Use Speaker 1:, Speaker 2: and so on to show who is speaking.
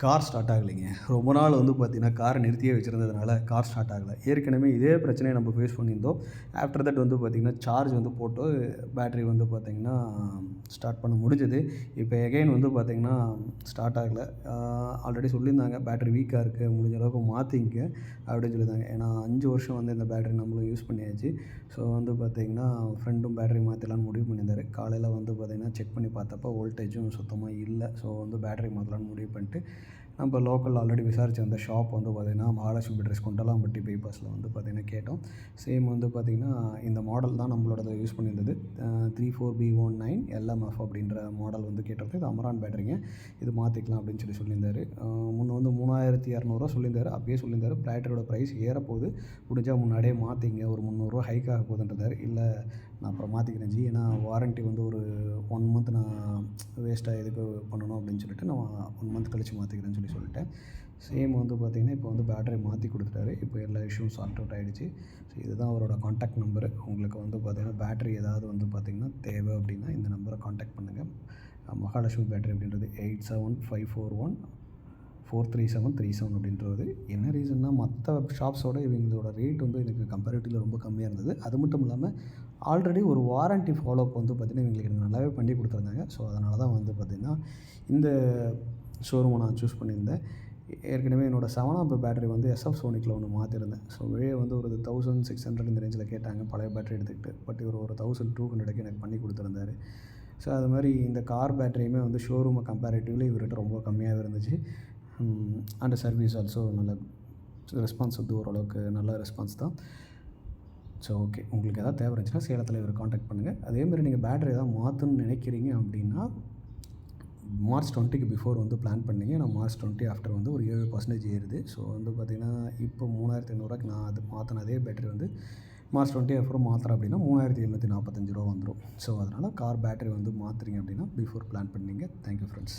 Speaker 1: Car start ஆகலைங்க. ரொம்ப நாள் வந்து பார்த்தீங்கன்னா, கார நிறுத்தியே வச்சிருந்ததுனால கார் ஸ்டார்ட் ஆகல. ஏற்கனவே இதே பிரச்சனைய நம்ம ஃபேஸ் பண்ணியிருந்தோம். ஆஃப்டர் தட் வந்து பார்த்தீங்கன்னா, சார்ஜ் வந்து போட்டு பேட்டரி வந்து பார்த்தீங்கன்னா, ஸ்டார்ட் பண்ண முடிஞ்சது. இப்போ எகைன் வந்து பார்த்தீங்கன்னா, ஸ்டார்ட் ஆகல. ஆல்ரெடி சொல்லியிருந்தாங்க, பேட்டரி வீக்கா இருக்கு. முடிஞ்ச அளவுக்கு மாத்திக்கங்க அப்படின்னு சொல்லியிருந்தாங்க. ஏன்னா 5 வருஷம் வந்து இந்த பேட்டரி நம்மளும் யூஸ் பண்ணியாச்சு. ஸோ வந்து பார்த்தீங்கன்னா, ஃப்ரெண்டும் பேட்டரி மாத்தலான்னு முடிவு பண்ணியிருந்தாரு. காலையில வந்து பார்த்தீங்கன்னா, செக் பண்ணி பார்த்தப்போ வோல்டேஜும் சுத்தமா இல்ல. ஸோ வந்து பேட்டரி மாத்தலான்னு முடிவு பண்ணிட்டு நம்ம லோக்கல்ல ஆல்ரெடி விசாரிச்ச அந்த ஷாப் வந்து பார்த்தீங்கன்னா, மகாலட்சுமி பேட்டரிஸ் குண்டலாம்பட்டி பைபாஸில் வந்து பார்த்தீங்கன்னா கேட்டோம். சேம் வந்து பார்த்தீங்கன்னா, இந்த மாடல் தான் நம்மளோடது யூஸ் பண்ணியிருந்தது. 34B19 LMF அப்படின்ற மாடல் வந்து கேட்டிருந்தது. இது அமரான் பேட்டரிங்க. இது மாற்றிக்கலாம் அப்படின்னு சொல்லியிருந்தாரு. முன்ன வந்து 3200 சொல்லியிருந்தாரு. அப்பயே சொல்லியிருந்தாரு, பேட்டரியோட ப்ரைஸ் ஏறப்போகுது. முடிஞ்சா முன்னாடியே மாற்றிங்க. ஒரு ரூ. 300 ஹைக் ஆக போகுதுன்றாரு. இல்ல நான் அப்புறம் மாற்றிக்கிறேன் ஜி. ஏன்னா வாரண்டி வந்து ஒரு 1 மந்த் நான் வேஸ்ட்டாக எதுக்கு பண்ணணும் அப்படின்னு சொல்லிட்டு நான் 1 மந்த் கழிச்சு மாற்றிக்கிறேன்னு சொல்லிட்டேன். சேம் வந்து பார்த்திங்கன்னா, இப்போ வந்து பேட்டரி மாற்றி கொடுத்துட்டாரு. இப்போ எல்லா இஷ்யூவும் சார்ட் அவுட் ஆகிடுச்சு. ஸோ இதுதான் அவரோட கான்டாக்ட் நம்பரு. உங்களுக்கு வந்து பார்த்திங்கன்னா, பேட்டரி ஏதாவது வந்து பார்த்திங்கன்னா தேவை அப்படின்னா இந்த நம்பரை கான்டாக்ட் பண்ணுங்கள். மகாலட்சுமி பேட்டரி அப்படின்றது 8754143737 அப்படின்றது. என்ன ரீசன்னா, மற்ற ஷாப்ஸோட இவங்களோட ரேட் வந்து எனக்கு கம்பேரிட்டிவ்லி ரொம்ப கம்மியாக இருந்தது. அது மட்டும் இல்லாமல் ஆல்ரெடி ஒரு வாரண்டி ஃபாலோஅப் வந்து பார்த்திங்கன்னா, இவங்களுக்கு எனக்கு நல்லாவே பண்ணி கொடுத்துருந்தாங்க. ஸோ அதனால தான் வந்து பார்த்திங்கன்னா, இந்த ஷோரூமை நான் சூஸ் பண்ணியிருந்தேன். ஏற்கனவே என்னோடய 7 பேட்டரி வந்து எஸ்எஃப் சோனிக்கில் ஒன்று மாற்றிருந்தேன். ஸோ வெளியே வந்து ஒரு 1600 இந்த ரேஞ்சில் கேட்டாங்க பழைய பேட்டரி எடுத்துக்கிட்டு. பட் இவர் ஒரு 1200க்கு எனக்கு பண்ணி கொடுத்துருந்தாரு. ஸோ அது மாதிரி இந்த கார் பேட்டரியுமே வந்து ஷோரூமை கம்பேரிட்டிவ்லி இவர்கிட்ட ரொம்ப கம்மியாகவே இருந்துச்சு. அண்ட் சர்வீஸ் ஆல்சோ நல்ல ரெஸ்பான்ஸ் வந்து ஓரளவுக்கு நல்ல ரெஸ்பான்ஸ் தான். ஸோ ஓகே, உங்களுக்கு எதாவது தேவை இருந்துச்சுன்னா சேலத்தில் இவரை காண்டாக்ட் பண்ணுங்கள். அதேமாதிரி நீங்கள் பேட்டரி எதாவது மாற்றணும்னு நினைக்கிறீங்க அப்படின்னா மார்ச் 20க்கு பிஃபோர் வந்து பிளான் பண்ணிங்க. நான் மார்ச் 20 ஆஃப்டர் வந்து ஒரு 7% ஏறுது. ஸோ வந்து பார்த்திங்கன்னா, இப்போ 3500க்கு நான் அது மாற்றின அதே பேட்டரி வந்து மார்ச் 20 அப்புறம் மாற்றுறேன் அப்படின்னா ரூ. 3745 வந்துடும். ஸோ அதனால் கார் பேட்டரி வந்து மாற்றுறீங்க அப்படின்னா பிஃபோர் பிளான் பண்ணிங்க. Thank you friends.